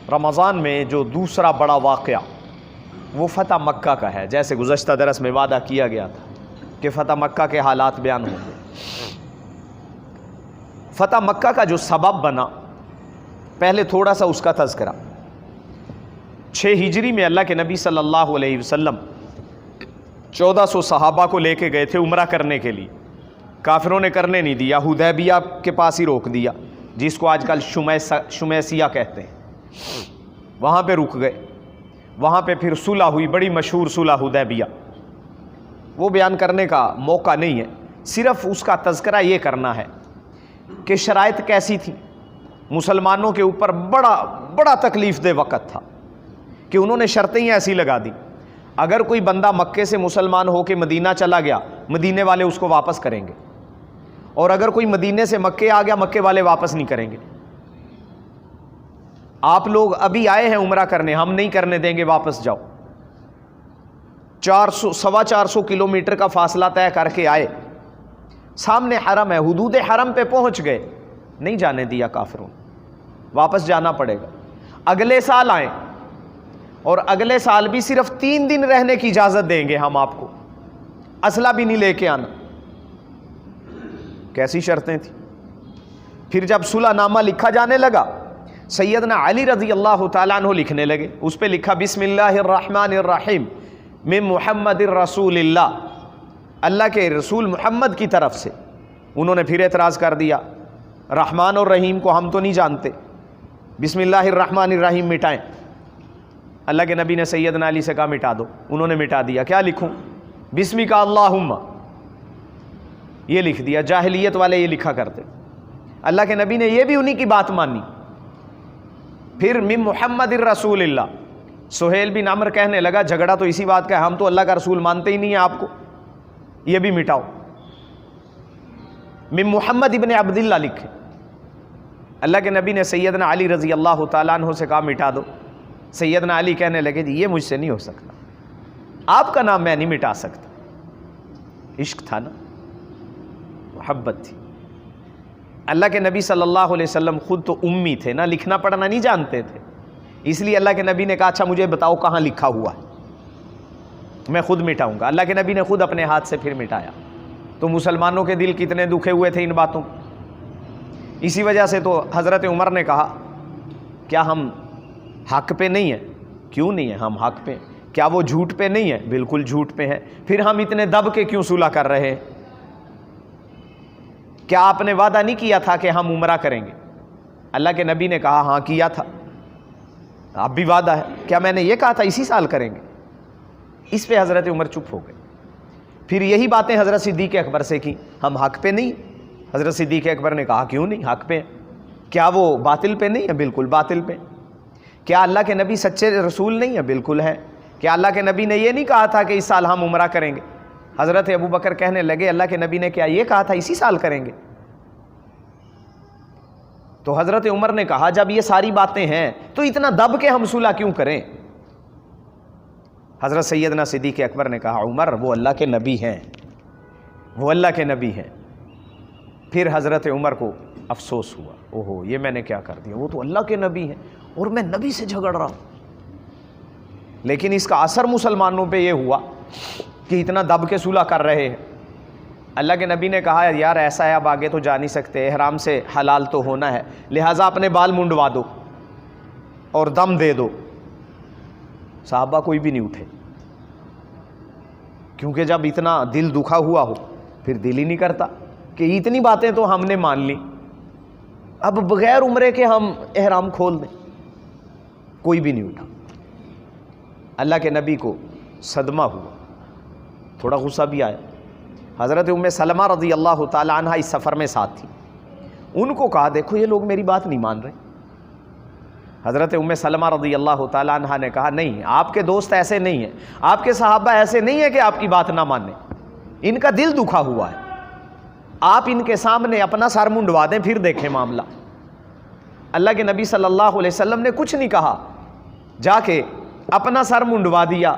رمضان میں جو دوسرا بڑا واقعہ وہ فتح مکہ کا ہے. جیسے گزشتہ درس میں وعدہ کیا گیا تھا کہ فتح مکہ کے حالات بیان ہوں گے. فتح مکہ کا جو سبب بنا، پہلے تھوڑا سا اس کا تذکرہ. 6 ہجری میں اللہ کے نبی صلی اللہ علیہ وسلم 1400 صحابہ کو لے کے گئے تھے عمرہ کرنے کے لیے. کافروں نے کرنے نہیں دیا، حدیبیہ کے پاس ہی روک دیا، جس کو آج کل شمیسیہ کہتے ہیں. وہاں پہ رک گئے. وہاں پہ پھر صلح ہوئی، بڑی مشہور صلح حدیبیہ. وہ بیان کرنے کا موقع نہیں ہے، صرف اس کا تذکرہ یہ کرنا ہے کہ شرائط کیسی تھی. مسلمانوں کے اوپر بڑا تکلیف دہ وقت تھا کہ انہوں نے شرطیں ہی ایسی لگا دی، اگر کوئی بندہ مکے سے مسلمان ہو کے مدینہ چلا گیا، مدینے والے اس کو واپس کریں گے، اور اگر کوئی مدینے سے مکے آ گیا، مکے والے واپس نہیں کریں گے. آپ لوگ ابھی آئے ہیں عمرہ کرنے، ہم نہیں کرنے دیں گے، واپس جاؤ. 400 کلومیٹر کا فاصلہ طے کر کے آئے، سامنے حرم ہے، حدود حرم پہ پہنچ گئے، نہیں جانے دیا کافروں نے، واپس جانا پڑے گا. اگلے سال آئیں، اور اگلے سال بھی صرف 3 دن رہنے کی اجازت دیں گے ہم آپ کو، اسلحہ بھی نہیں لے کے آنا. کیسی شرطیں تھیں. پھر جب صلح نامہ لکھا جانے لگا، سیدنا علی رضی اللہ تعالیٰ عنہ لکھنے لگے. اس پہ لکھا بسم اللہ الرحمن الرحیم من محمد الرسول اللہ، اللہ کے رسول محمد کی طرف سے. انہوں نے پھر اعتراض کر دیا، رحمان اور رحیم کو ہم تو نہیں جانتے، بسم اللہ الرحمن الرحیم مٹائیں. اللہ کے نبی نے سیدنا علی سے کہا مٹا دو. انہوں نے مٹا دیا. کیا لکھوں؟ بسمک اللہم، یہ لکھ دیا. جاہلیت والے یہ لکھا کرتے. اللہ کے نبی نے یہ بھی انہی کی بات مانی. پھر من محمد الرسول اللہ، سہیل بن عمرو کہنے لگا جھگڑا تو اسی بات کا ہے، ہم تو اللہ کا رسول مانتے ہی نہیں ہیں آپ کو، یہ بھی مٹاؤ. من محمد ابن عبداللہ لکھے. اللہ کے نبی نے سیدنا علی رضی اللہ تعالیٰ عنہ سے کہا مٹا دو. سیدنا علی کہنے لگے جی یہ مجھ سے نہیں ہو سکتا، آپ کا نام میں نہیں مٹا سکتا. عشق تھا نا، محبت تھی. اللہ کے نبی صلی اللہ علیہ وسلم خود تو امی تھے نا، لکھنا پڑھنا نہیں جانتے تھے، اس لیے اللہ کے نبی نے کہا اچھا مجھے بتاؤ کہاں لکھا ہوا ہے، میں خود مٹاؤں گا. اللہ کے نبی نے خود اپنے ہاتھ سے پھر مٹایا. تو مسلمانوں کے دل کتنے دکھے ہوئے تھے ان باتوں. اسی وجہ سے تو حضرت عمر نے کہا کیا ہم حق پہ نہیں ہیں؟ کیوں نہیں ہیں، ہم حق پہ. کیا وہ جھوٹ پہ نہیں ہے؟ بالکل جھوٹ پہ ہے. پھر ہم اتنے دب کے کیوں صلح کر رہے ہیں؟ کیا آپ نے وعدہ نہیں کیا تھا کہ ہم عمرہ کریں گے؟ اللہ کے نبی نے کہا ہاں کیا تھا. اب بھی وعدہ ہے. کیا میں نے یہ کہا تھا اسی سال کریں گے؟ اس پہ حضرت عمر چپ ہو گئے. پھر یہی باتیں حضرت صدیق اکبر سے کی، ہم حق پہ نہیں. حضرت صدیق اکبر نے کہا کیوں نہیں، حق پہ. کیا وہ باطل پہ نہیں ہے؟ بالکل باطل پہ. کیا اللہ کے نبی سچے رسول نہیں ہے؟ بالکل ہے. کیا اللہ کے نبی نے یہ نہیں کہا تھا کہ اس سال ہم عمرہ کریں گے؟ حضرت ابو بکر کہنے لگے اللہ کے نبی نے کیا یہ کہا تھا اسی سال کریں گے؟ تو حضرت عمر نے کہا جب یہ ساری باتیں ہیں تو اتنا دب کے ہم صلح کیوں کریں؟ حضرت سیدنا صدیق اکبر نے کہا عمر وہ اللہ کے نبی ہیں، وہ اللہ کے نبی ہیں. پھر حضرت عمر کو افسوس ہوا، اوہو یہ میں نے کیا کر دیا، وہ تو اللہ کے نبی ہیں اور میں نبی سے جھگڑ رہا ہوں. لیکن اس کا اثر مسلمانوں پہ یہ ہوا کہ اتنا دب کے صلح کر رہے ہیں. اللہ کے نبی نے کہا یار ایسا ہے اب آگے تو جا نہیں سکتے، احرام سے حلال تو ہونا ہے، لہٰذا اپنے بال منڈوا دو اور دم دے دو. صحابہ کوئی بھی نہیں اٹھے، کیونکہ جب اتنا دل دکھا ہوا ہو پھر دل ہی نہیں کرتا کہ اتنی باتیں تو ہم نے مان لی، اب بغیر عمرے کے ہم احرام کھول دیں. کوئی بھی نہیں اٹھا. اللہ کے نبی کو صدمہ ہوا، تھوڑا غصہ بھی آیا. حضرت ام سلمہ رضی اللہ تعالی عنہ اس سفر میں ساتھ تھی. ان کو کہا دیکھو یہ لوگ میری بات نہیں مان رہے. حضرت ام سلمہ رضی اللہ تعالی عنہ نے کہا نہیں آپ کے دوست ایسے نہیں ہیں، آپ کے صحابہ ایسے نہیں ہیں کہ آپ کی بات نہ مانیں، ان کا دل دکھا ہوا ہے، آپ ان کے سامنے اپنا سر منڈوا دیں پھر دیکھیں معاملہ. اللہ کے نبی صلی اللہ علیہ وسلم نے کچھ نہیں کہا، جا کے اپنا سر منڈوا دیا.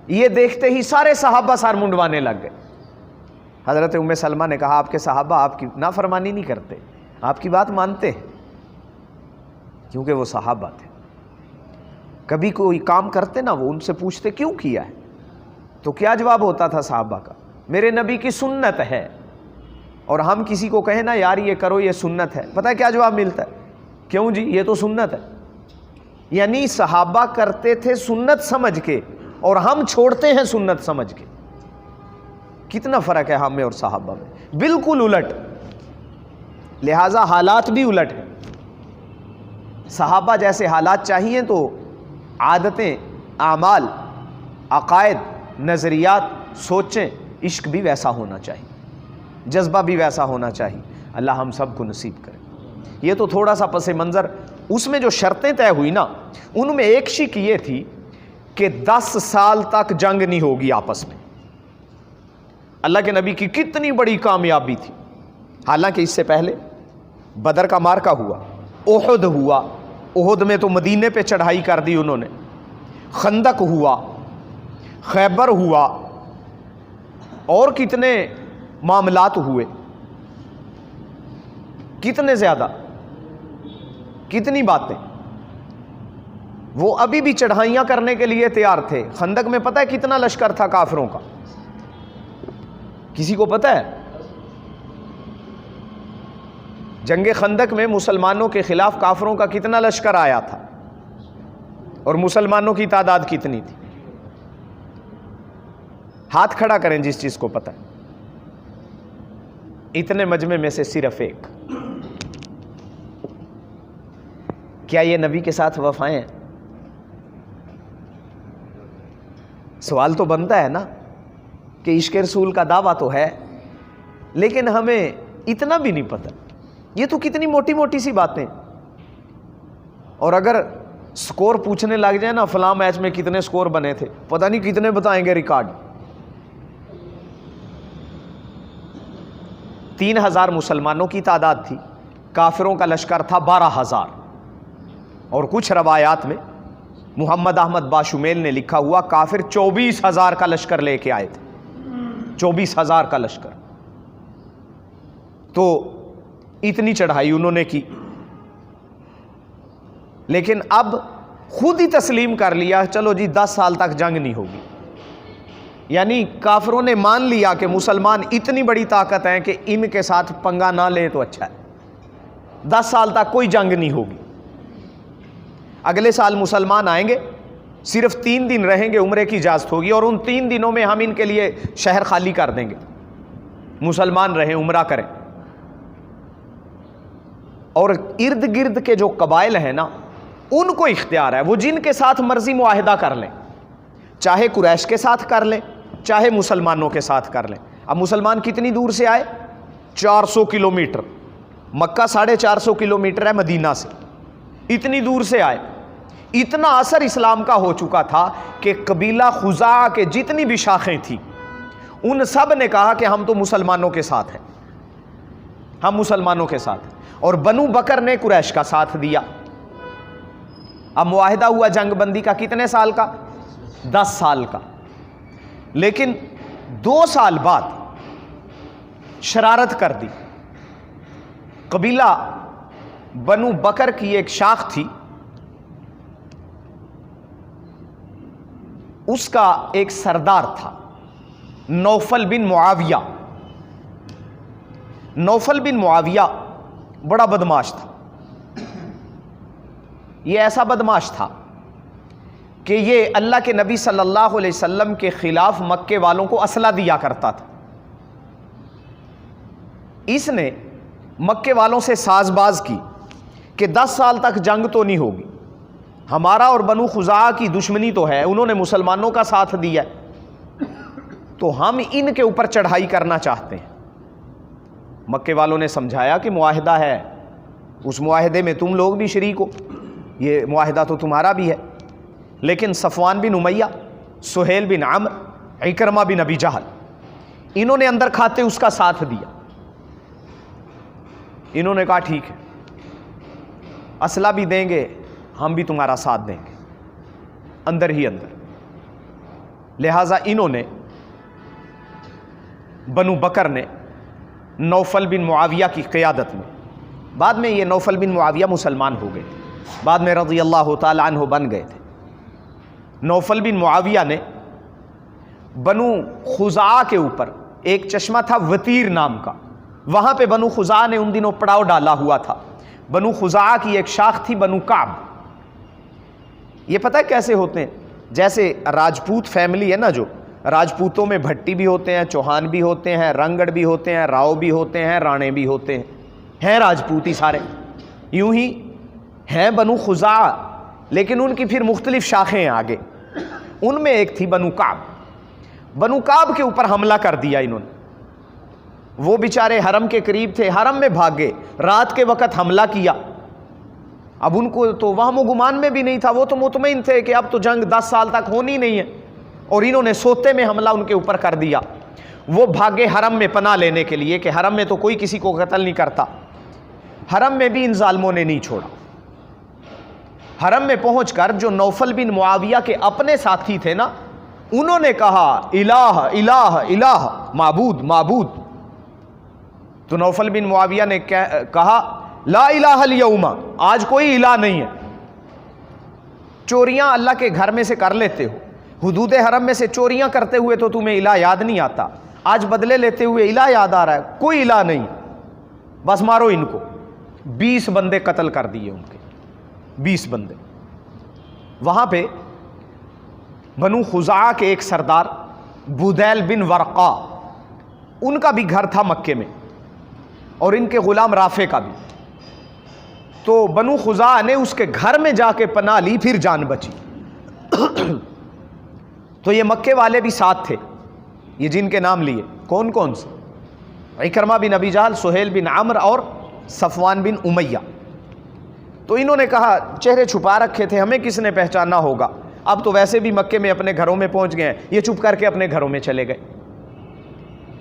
یہ دیکھتے ہی سارے صحابہ سر منڈوانے لگ گئے. حضرت ام سلمہ نے کہا آپ کے صحابہ آپ کی نافرمانی نہیں کرتے، آپ کی بات مانتے ہیں، کیونکہ وہ صحابہ تھے. کبھی کوئی کام کرتے نا وہ ان سے پوچھتے کیوں کیا ہے، تو کیا جواب ہوتا تھا صحابہ کا؟ میرے نبی کی سنت ہے. اور ہم کسی کو کہیں نا یار یہ کرو یہ سنت ہے، پتہ ہے کیا جواب ملتا ہے؟ کیوں جی یہ تو سنت ہے. یعنی صحابہ کرتے تھے سنت سمجھ کے اور ہم چھوڑتے ہیں سنت سمجھ کے. کتنا فرق ہے ہم میں اور صحابہ میں، بالکل الٹ. لہٰذا حالات بھی الٹ ہیں. صحابہ جیسے حالات چاہیے تو عادتیں، اعمال، عقائد، نظریات، سوچیں، عشق بھی ویسا ہونا چاہیے، جذبہ بھی ویسا ہونا چاہیے. اللہ ہم سب کو نصیب کرے. یہ تو تھوڑا سا پس منظر. اس میں جو شرطیں طے ہوئی نا ان میں ایک شک یہ تھی کہ 10 سال تک جنگ نہیں ہوگی آپس میں. اللہ کے نبی کی کتنی بڑی کامیابی تھی. حالانکہ اس سے پہلے بدر کا مارکا ہوا، احد ہوا، احد میں تو مدینے پہ چڑھائی کر دی انہوں نے، خندق ہوا، خیبر ہوا، اور کتنے معاملات ہوئے، کتنے زیادہ، کتنی باتیں. وہ ابھی بھی چڑھائیاں کرنے کے لیے تیار تھے. خندق میں پتہ ہے کتنا لشکر تھا کافروں کا؟ کسی کو پتہ ہے؟ جنگ خندق میں مسلمانوں کے خلاف کافروں کا کتنا لشکر آیا تھا اور مسلمانوں کی تعداد کتنی تھی؟ ہاتھ کھڑا کریں جس چیز کو پتہ ہے. اتنے مجمع میں سے صرف ایک. کیا یہ نبی کے ساتھ وفائیں ہیں؟ سوال تو بنتا ہے نا کہ عشق رسول کا دعویٰ تو ہے لیکن ہمیں اتنا بھی نہیں پتہ. یہ تو کتنی موٹی موٹی سی باتیں. اور اگر سکور پوچھنے لگ جائے نا فلاں میچ میں کتنے سکور بنے تھے، پتہ نہیں کتنے بتائیں گے ریکارڈ. 3000 مسلمانوں کی تعداد تھی، کافروں کا لشکر تھا 12000. اور کچھ روایات میں محمد احمد باشمیل نے لکھا ہوا کافر 24000 کا لشکر لے کے آئے تھے. 24000 کا لشکر. تو اتنی چڑھائی انہوں نے کی، لیکن اب خود ہی تسلیم کر لیا چلو جی 10 سال تک جنگ نہیں ہوگی. یعنی کافروں نے مان لیا کہ مسلمان اتنی بڑی طاقت ہیں کہ ان کے ساتھ پنگا نہ لیں تو اچھا ہے. 10 سال تک کوئی جنگ نہیں ہوگی. اگلے سال مسلمان آئیں گے، صرف 3 دن رہیں گے، عمرے کی اجازت ہوگی، اور ان 3 دنوں میں ہم ان کے لیے شہر خالی کر دیں گے، مسلمان رہیں، عمرہ کریں. اور ارد گرد کے جو قبائل ہیں نا ان کو اختیار ہے، وہ جن کے ساتھ مرضی معاہدہ کر لیں، چاہے قریش کے ساتھ کر لیں چاہے مسلمانوں کے ساتھ کر لیں. اب مسلمان کتنی دور سے آئے؟ 400 کلومیٹر. مکہ 450 کلومیٹر ہے مدینہ سے. اتنی دور سے آئے. اتنا اثر اسلام کا ہو چکا تھا کہ قبیلہ خزاعہ کے جتنی بھی شاخیں تھیں ان سب نے کہا کہ ہم تو مسلمانوں کے ساتھ ہیں، ہم مسلمانوں کے ساتھ ہیں. اور بنو بکر نے قریش کا ساتھ دیا. اب معاہدہ ہوا جنگ بندی کا کتنے سال کا؟ 10 سال کا. لیکن 2 سال بعد شرارت کر دی. قبیلہ بنو بکر کی ایک شاخ تھی، اس کا ایک سردار تھا نوفل بن معاویہ. نوفل بن معاویہ بڑا بدماش تھا. یہ ایسا بدماش تھا کہ یہ اللہ کے نبی صلی اللہ علیہ وسلم کے خلاف مکے والوں کو اسلحہ دیا کرتا تھا. اس نے مکے والوں سے ساز باز کی کہ 10 سال تک جنگ تو نہیں ہوگی، ہمارا اور بنو خزاعہ کی دشمنی تو ہے، انہوں نے مسلمانوں کا ساتھ دیا تو ہم ان کے اوپر چڑھائی کرنا چاہتے ہیں. مکے والوں نے سمجھایا کہ معاہدہ ہے، اس معاہدے میں تم لوگ بھی شریک ہو، یہ معاہدہ تو تمہارا بھی ہے. لیکن صفوان بن امیہ، سہیل بن عمرو، عکرمہ بن ابی جہل، انہوں نے اندر کھاتے اس کا ساتھ دیا. انہوں نے کہا ٹھیک ہے، اسلحہ بھی دیں گے، ہم بھی تمہارا ساتھ دیں گے، اندر ہی اندر. لہٰذا انہوں نے، بنو بکر نے نوفل بن معاویہ کی قیادت میں، بعد میں یہ نوفل بن معاویہ مسلمان ہو گئے تھے، بعد میں رضی اللہ تعالی عنہ بن گئے تھے. نوفل بن معاویہ نے بنو خزاعہ کے اوپر ایک چشمہ تھا وطیر نام کا، وہاں پہ بنو خزاعہ نے ان دنوں پڑاؤ ڈالا ہوا تھا۔ بنو خزاعہ کی ایک شاخ تھی بنو کعب۔ یہ پتہ ہے کیسے ہوتے ہیں؟ جیسے راجپوت فیملی ہے نا، جو راجپوتوں میں بھٹی بھی ہوتے ہیں، چوہان بھی ہوتے ہیں، رنگڑ بھی ہوتے ہیں، راؤ بھی ہوتے ہیں، رانے بھی ہوتے ہیں راجپوت ہی سارے، یوں ہی ہیں بنو خزاعہ، لیکن ان کی پھر مختلف شاخیں ہیں آگے۔ ان میں ایک تھی بنو کعب۔ بنو کعب کے اوپر حملہ کر دیا انہوں نے۔ وہ بیچارے حرم کے قریب تھے، حرم میں بھاگ گئے، رات کے وقت حملہ کیا۔ اب ان کو تو وہم و گمان میں بھی نہیں تھا، وہ تو مطمئن تھے کہ اب تو جنگ 10 سال تک ہونی نہیں ہے، اور انہوں نے سوتے میں حملہ ان کے اوپر کر دیا۔ وہ بھاگے حرم میں پناہ لینے کے لیے کہ حرم میں تو کوئی کسی کو قتل نہیں کرتا۔ حرم میں بھی ان ظالموں نے نہیں چھوڑا۔ حرم میں پہنچ کر جو نوفل بن معاویہ کے اپنے ساتھی تھے نا، انہوں نے کہا الہ الہ الہ، معبود معبود۔ تو نوفل بن معاویہ نے کہا لا الہ اليوم، آج کوئی الہ نہیں ہے۔ چوریاں اللہ کے گھر میں سے کر لیتے ہو، حدود حرم میں سے چوریاں کرتے ہوئے تو تمہیں الہ یاد نہیں آتا، آج بدلے لیتے ہوئے الہ یاد آ رہا ہے؟ کوئی الہ نہیں، بس مارو ان کو۔ 20 بندے قتل کر دیے ان کے، 20 بندے۔ وہاں پہ بنو خزاعہ کے ایک سردار بدیل بن ورقا، ان کا بھی گھر تھا مکے میں، اور ان کے غلام رافع کا بھی۔ تو بنو خزاعہ نے اس کے گھر میں جا کے پناہ لی، پھر جان بچی۔ تو یہ مکے والے بھی ساتھ تھے، یہ جن کے نام لیے، کون کون سے؟ اکرمہ بن ابی جہل، سہیل بن عمرو اور صفوان بن امیہ۔ تو انہوں نے کہا چہرے چھپا رکھے تھے، ہمیں کس نے پہچانا ہوگا، اب تو ویسے بھی مکے میں اپنے گھروں میں پہنچ گئے ہیں، یہ چپ کر کے اپنے گھروں میں چلے گئے۔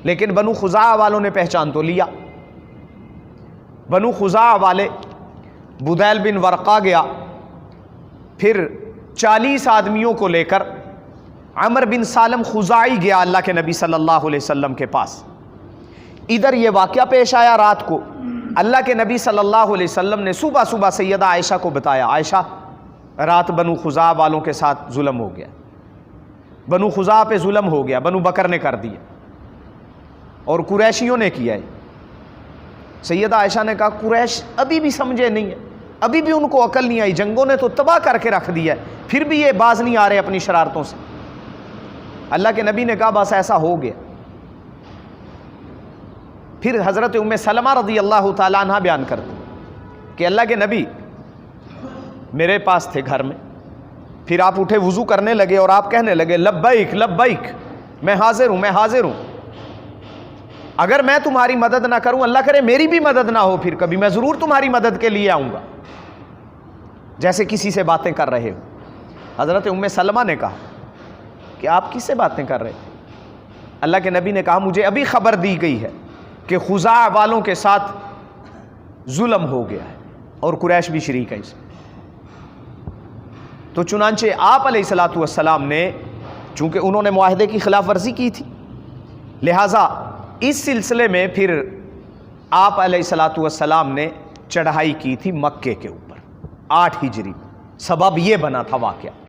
لیکن بنو خزاعہ والوں نے پہچان تو لیا۔ بنو خزاعہ والے، بدیل بن ورقا گیا، پھر 40 آدمیوں کو لے کر عمر بن سالم خزاعی گیا اللہ کے نبی صلی اللہ علیہ وسلم کے پاس۔ ادھر یہ واقعہ پیش آیا رات کو، اللہ کے نبی صلی اللہ علیہ وسلم نے صبح صبح سیدہ عائشہ کو بتایا، عائشہ رات بنو خزاعہ والوں کے ساتھ ظلم ہو گیا، بنو خزاعہ پہ ظلم ہو گیا، بنو بکر نے کر دیا اور قریشیوں نے کیا ہے۔ سیدہ عائشہ نے کہا قریش ابھی بھی سمجھے نہیں ہے، ابھی بھی ان کو عقل نہیں آئی، جنگوں نے تو تباہ کر کے رکھ دیا ہے، پھر بھی یہ باز نہیں آ رہے اپنی شرارتوں سے۔ اللہ کے نبی نے کہا بس ایسا ہو گیا۔ پھر حضرت ام سلمہ رضی اللہ تعالیٰ عنہ بیان کرتی کہ اللہ کے نبی میرے پاس تھے گھر میں، پھر آپ اٹھے وضو کرنے لگے اور آپ کہنے لگے لبیک لبیک، میں حاضر ہوں میں حاضر ہوں، اگر میں تمہاری مدد نہ کروں، اللہ کرے میری بھی مدد نہ ہو، پھر کبھی میں ضرور تمہاری مدد کے لیے آؤں گا، جیسے کسی سے باتیں کر رہے ہو۔ حضرت ام سلمہ نے کہا کہ آپ کس سے باتیں کر رہے ہیں؟ اللہ کے نبی نے کہا مجھے ابھی خبر دی گئی ہے کہ خزاعہ والوں کے ساتھ ظلم ہو گیا ہے اور قریش بھی شریک ہے اس میں۔ تو چنانچہ آپ علیہ الصلوۃ والسلام نے، چونکہ انہوں نے معاہدے کی خلاف ورزی کی تھی، لہٰذا اس سلسلے میں پھر آپ علیہ الصلوۃ والسلام نے چڑھائی کی تھی مکے کے اوپر 8 ہجری۔ سبب یہ بنا تھا واقعہ۔